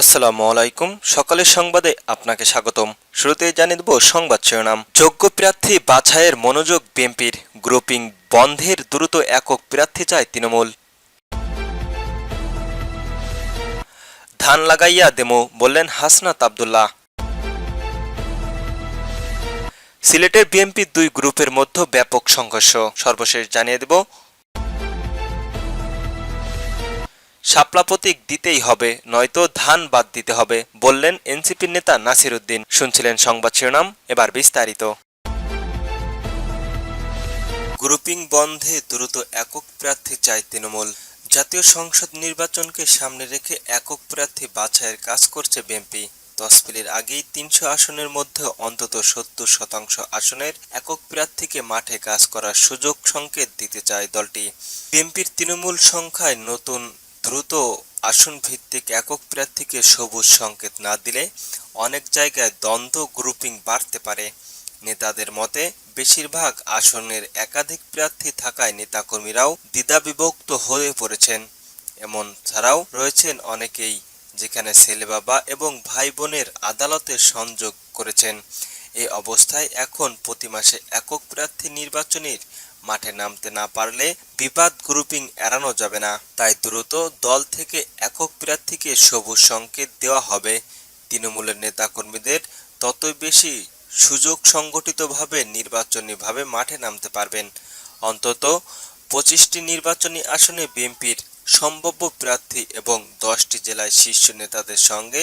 আসসালামু আলাইকুম। সকালের সংবাদে আপনাকে স্বাগতম। শুরুতেই জানিয়ে দেব সংবাদ শিরোনাম। যোগ্য প্রার্থী বাছাইয়ের মনোযোগ বিএনপির, গ্রুপিং বন্ধের দ্রুত একক প্রার্থী চায় তৃণমূল। ধান লাগাইয়া দেমো বললেন হাসনাত আব্দুল্লাহ। সিলেটের বিএনপির দুই গ্রুপের মধ্যে ব্যাপক সংঘর্ষ, সর্বশেষ জানিয়ে দেব। শাপলা প্রতীক দিতেই হবে, নয়তো ধান বাদ দিতে হবে বললেন এনসিপির নেতা নাসির উদ্দিন। শুনছিলেন সংবাদ শিরোনাম, এবার বিস্তারিত। গ্রুপিং বন্ধে দ্রুত একক প্রার্থী চায় তৃণমূল। জাতীয় সংসদ নির্বাচনকে সামনে রেখে একক প্রার্থী বাছাইয়ের কাজ করছে বিএনপি। তফসিলের আগেই ৩০০ আসনের মধ্যে অন্তত ৭০% আসনের একক প্রার্থীকে মাঠে কাজ করার সুযোগ সংকেত দিতে চায় দলটি। বিএনপির তৃণমূল সংখ্যায় নতুন দ্রুত আসন ভিত্তিক একক প্রার্থীকে সবুজ সংকেত না দিলে অনেক জায়গায় দ্বন্দ্ব গ্রুপিং বাড়তে পারে। নেতাদের মতে বেশিরভাগ আসনের একাধিক প্রার্থী থাকায় নেতাকর্মীরাও দ্বিধাবিভক্ত হয়ে পড়েছেন। এমন ছাড়াও রয়েছেন অনেকেই যেখানে ছেলে বাবা এবং ভাই বোনের আদালতে সংযোগ করেছেন। এই অবস্থায় এখন প্রতি মাসে একক প্রার্থী নির্বাচনের মাঠে নামতে না পারলে বিবাদ গ্রুপিং এড়ানো যাবে না। তাই দ্রুত দল থেকে একক প্রার্থীকে সবুজ সংকেত দেওয়া হবে। তৃণমূলের নেতাকর্মীদের ততই বেশি সুযোগ সংগঠিতভাবে নির্বাচনীভাবে মাঠে নামতে পারবেন। অন্তত ২৫টি নির্বাচনী আসনে বিএনপির সম্ভাব্য প্রার্থী এবং ১০টি জেলায় শীর্ষ নেতাদের সঙ্গে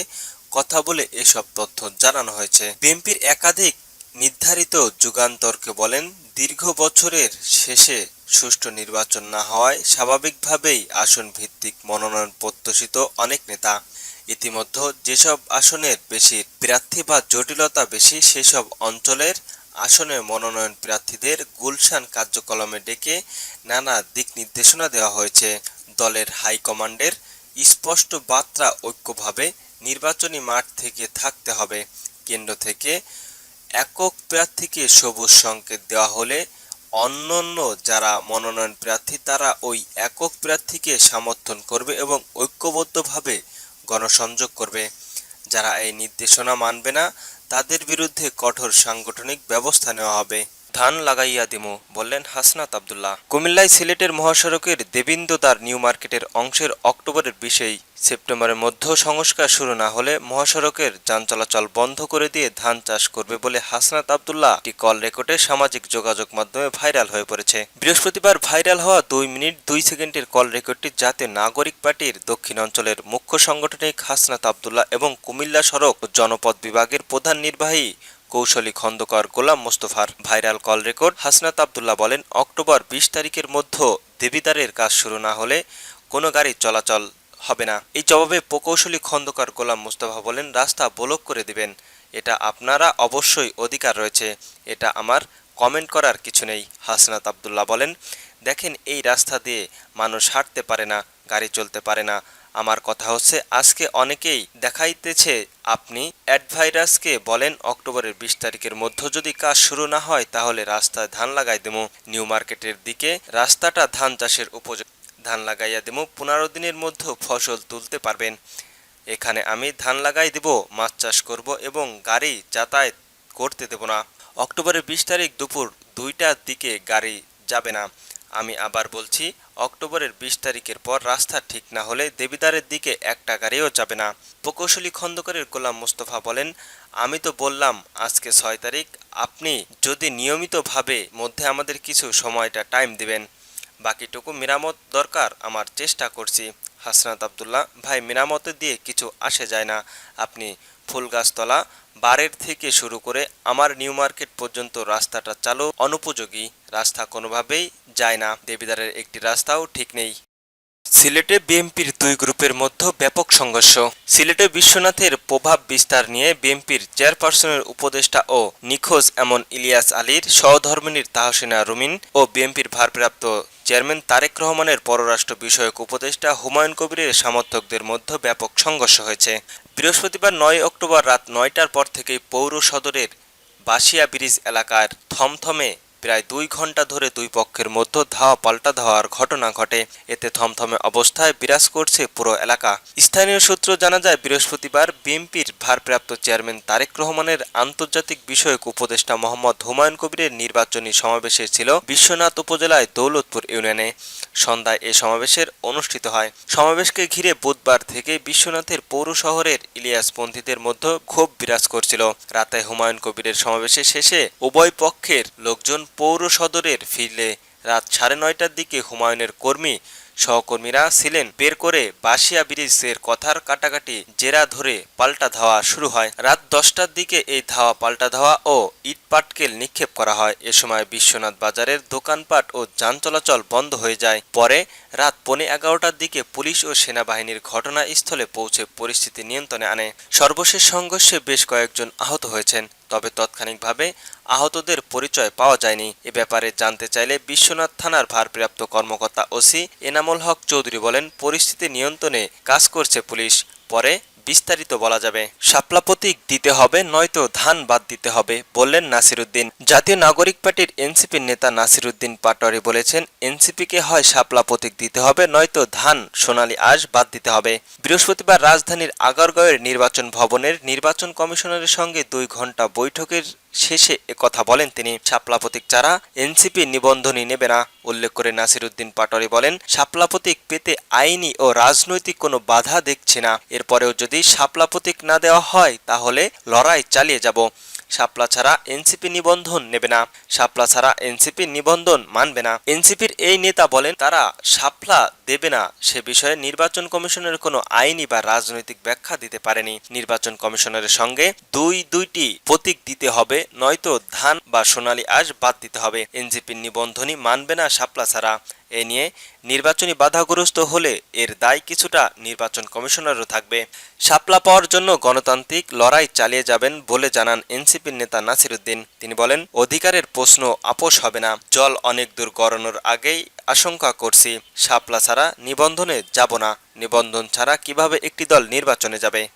কথা বলে এসব তথ্য জানানো হয়েছে। বিএনপির একাধিক নির্ধারিত যুগান্তরকে বলেন, দীর্ঘ বছরের শেষে সুষ্ঠু নির্বাচন না হওয়ায় স্বাভাবিকভাবেই আসন ভিত্তিক মনোনয়ন প্রত্যাশিত অনেক নেতা। ইতিমধ্যে যেসব আসনের বেশি প্রার্থী বা জটিলতা বেশি সেসব অঞ্চলের আসনের মনোনয়ন প্রার্থীদের গুলশান কার্যক্রমে ডেকে নানা দিক নির্দেশনা দেওয়া হয়েছে। দলের হাইকমান্ডের স্পষ্ট বার্তা, ঐক্যভাবে নির্বাচনী মাঠ থেকে থাকতে হবে। কেন্দ্র থেকে একক প্রার্থীকে সবুজ সংকেত দেওয়া হলে অন্যান্য যারা মনোনয়ন প্রার্থী তারা ওই একক প্রার্থীকে সমর্থন করবে এবং ঐক্যবদ্ধভাবে গণসংযোগ করবে। যারা এই নির্দেশনা মানবে না তাদের বিরুদ্ধে কঠোর সাংগঠনিক ব্যবস্থা নেওয়া হবে। ধান লাগাইয়া দিমু বললেন হাসনাত আব্দুল্লাহ। কুমিল্লায় সিলেটের মহাসড়কের দেবিন্দদার নিউ মার্কেটের অংশের অক্টোবরের ২০ সেপ্টেম্বরের মধ্যে সংস্কার শুরু না হলে মহাসড়কের যান চলাচল বন্ধ করে দিয়ে ধান চাষ করবে বলে হাসনাত আব্দুল্লাহ একটি কল রেকর্ডে সামাজিক যোগাযোগ মাধ্যমে ভাইরাল হয়ে পড়েছে। বৃহস্পতিবার ভাইরাল হওয়া ২ মিনিট ২ সেকেন্ডের কল রেকর্ডটি জাতীয় নাগরিক পার্টির দক্ষিণ অঞ্চলের মুখ্য সাংগঠনিক হাসনাত আব্দুল্লাহ এবং কুমিল্লা সড়ক ও জনপথ বিভাগের প্রধান নির্বাহী কৌশলী খন্দকার গোলাম মোস্তফার viral call record. Hasnat Abdullah বলেন, অক্টোবর ২০ তারিখের মধ্যে দেবিদারের কাজ শুরু না হলে কোনো গাড়ি চলাচল হবে না। এই জবাবে প্রকৌশলী খন্দকার গোলাম মোস্তফা বলেন, রাস্তা ব্লক করে দিবেন, এটা আপনারা অবশ্যই অধিকার রয়েছে, এটা আমার কমেন্ট করার কিছু নেই। হাসনাত আব্দুল্লাহ বলেন, দেখেন এই রাস্তা দিয়ে মানুষ হাঁটতে পারে না, গাড়ি চলতে পারে না। আমার কথা হচ্ছে আজকে অনেকেই দেখাইতেছে, আপনি অ্যাডভাইরাসকে বলেন অক্টোবরের ২০ তারিখের মধ্যে যদি কাজ শুরু না হয় তাহলে রাস্তায় ধান লাগাই দেবো। নিউ মার্কেটের দিকে রাস্তাটা ধান চাষের উপযোগী, ধান লাগাইয়া দেবো, ১৫ দিনের মধ্যে ফসল তুলতে পারবেন। এখানে আমি ধান লাগাই দেব, মাছ চাষ করব এবং গাড়ি যাতায়াত করতে দেব না। অক্টোবরের ২০ তারিখ দুপুর ২টার দিকে গাড়ি যাবে না। আমি আবার বলছি, অক্টোবরের ২০ তারিখের পর রাস্তা ঠিক না হলে দেবিদারের দিকে একটা গাড়িও যাবে না। প্রকৌশলী খন্দকারের গোলাম মোস্তফা বলেন, আমি তো বললাম আজকে ৬ তারিখ, আপনি যদি নিয়মিতভাবে মধ্যে আমাদের কিছু সময়টা টাইম দিবেন, বাকিটুকু মেরামত দরকার আমার চেষ্টা করছি। হাসনাত আব্দুল্লাহ, ভাই মেরামতে দিয়ে কিছু আসে যায় না, আপনি ফুলগাছতলা বারের থেকে শুরু করে আমার নিউ মার্কেট পর্যন্ত রাস্তাটা চালু অনুপযোগী, রাস্তা কোনোভাবেই যায় না, দেবিদারের একটি রাস্তাও ঠিক নেই। সিলেটে বিএনপির দুই গ্রুপের মধ্যে ব্যাপক সংঘর্ষ। সিলেটে বিশ্বনাথের প্রভাব বিস্তার নিয়ে বিএনপির চেয়ারপারসনের উপদেষ্টা ও নিখোঁজ এমন ইলিয়াস আলীর সহধর্মিণী তাহসিনা রুমিন ও বিএনপির ভারপ্রাপ্ত চেয়ারম্যান তারেক রহমানের পররাষ্ট্র বিষয়ক উপদেষ্টা হুমায়ুন কবিরের সমর্থকদের মধ্যে ব্যাপক সংঘর্ষ হয়েছে। বৃহস্পতিবার ৯ অক্টোবর রাত ৯টার পর থেকেই পৌর সদরের বাসিয়া ব্রিজ এলাকার থমথমে প্রায় 2 ঘন্টা ধরে দুই পক্ষের মধ্যে ধাওয়া পাল্টা ধাওয়ার ঘটনা ঘটে। এতে থমথমে অবস্থায় বিরাজ করছে পুরো এলাকা। স্থানীয় সূত্র জানা যায়, বৃহস্পতিবার বিএনপির ভারপ্রাপ্ত চেয়ারম্যান তারেক রহমানের আন্তর্জাতিক বিষয়ক উপদেষ্টা মোহাম্মদ হুমায়ুন কবিরের নির্বাচনী সমাবেশে ছিল বিশ্বনাথ উপজেলায় দৌলতপুর ইউনিয়নে। সন্ধ্যায় এ সমাবেশের অনুষ্ঠিত হয়। সমাবেশকে ঘিরে বুধবার থেকে বিশ্বনাথের পৌর শহরের ইলিয়াসপন্থীদের মধ্যে ক্ষোভ বিরাজ করছিল। রাতে হুমায়ুন কবিরের সমাবেশে শেষে উভয় পক্ষের লোকজন পৌর সদরের ফিরলে রাত 9:30টার দিকে হুমায়ুনের সহকর্মীরা ছিলেন বের করে বাসিয়া ব্রিজের কথার কাটাকাটি জেরা ধরে পাল্টা ধাওয়া শুরু হয়। রাত 10টার দিকে এই ধাওয়া পাল্টা ধাওয়া ও ইটপাটকেল নিক্ষেপ করা হয়। এ সময় বিশ্বনাথ বাজারের দোকানপাট ও যান চলাচল বন্ধ হয়ে যায়। পরে রাত 11:15টার দিকে পুলিশ ও সেনাবাহিনীর ঘটনাস্থলে পৌঁছে পরিস্থিতি নিয়ন্ত্রণে আনে। সর্বশেষ সংঘর্ষে বেশ কয়েকজন আহত হয়েছেন, তবে তাৎক্ষণিকভাবে আহতদের পরিচয় পাওয়া যায়নি। এ ব্যাপারে জানতে চাইলে বিশ্বনাথ থানার ভারপ্রাপ্ত কর্মকর্তা ওসি এনামুল হক চৌধুরী বলেন, পরিস্থিতি নিয়ন্ত্রণে কাজ করছে পুলিশ। পরে বিস্তারিত বলা যাবে। শাপলা প্রতীক দিতে হবে, নয়তো ধান বাদ দিতে হবে, বললেন নাসিরউদ্দিন। জাতীয় নাগরিক পার্টির এনসিপির নেতা নাসিরউদ্দিন পাটোয়ারি বলেছেন, এনসিপিকে হয় শাপলা প্রতীক দিতে হবে, নয়তো ধান সোনালী আঁশ বাদ দিতে হবে। বৃহস্পতিবার রাজধানীর আগারগাঁওয়ের নির্বাচন ভবনের নির্বাচন কমিশনারের সঙ্গে 2 ঘণ্টা বৈঠকের শেষে একথা বলেন তিনি। শাপলা প্রতীক ছাড়া এনসিপি নিবন্ধনই নেবে না। উল্লেখ করে নাসিরউদ্দিন পাটোয়ারি বলেন, শাপলা প্রতীক পেতে আইনি ও রাজনৈতিক কোনো বাধা দেখছি না। এরপরেও যদি শাপলা প্রতীক না দেওয়া হয় তাহলে লড়াই চালিয়ে যাব। শাপলা ছাড়া এনসিপি নিবন্ধন নেবে না, শাপলা ছাড়া এনসিপি নিবন্ধন মানবে না। এনসিপির এই নেতা বলেন, তারা শাপলা দেবে না সে বিষয়ে নির্বাচন কমিশনের কোনো আইনি বা রাজনৈতিক ব্যাখ্যা দিতে পারেনি। নির্বাচন কমিশনারের সঙ্গে দুইটি প্রতীক দিতে হবে, নয়তো ধান বা সোনালী আঁশ বাদ দিতে হবে। এনসিপির নিবন্ধনই মানবে না শাপলা ছাড়া। এ নিয়ে নির্বাচনী বাধাগ্রস্ত হলে এর দায় কিছুটা নির্বাচন কমিশনারও থাকবে। শাপলা পাওয়ার জন্য গণতান্ত্রিক লড়াই চালিয়ে যাবেন বলে জানান এনসিপির নেতা নাসিরউদ্দিন। তিনি বলেন, অধিকারের প্রশ্ন আপোষ হবে না। জল অনেক দূর গড়ানোর আগেই আশঙ্কা করছি, শাপলা ছাড়া নিবন্ধনে যাব না। নিবন্ধন ছাড়া কিভাবে একটি দল নির্বাচনে যাবে?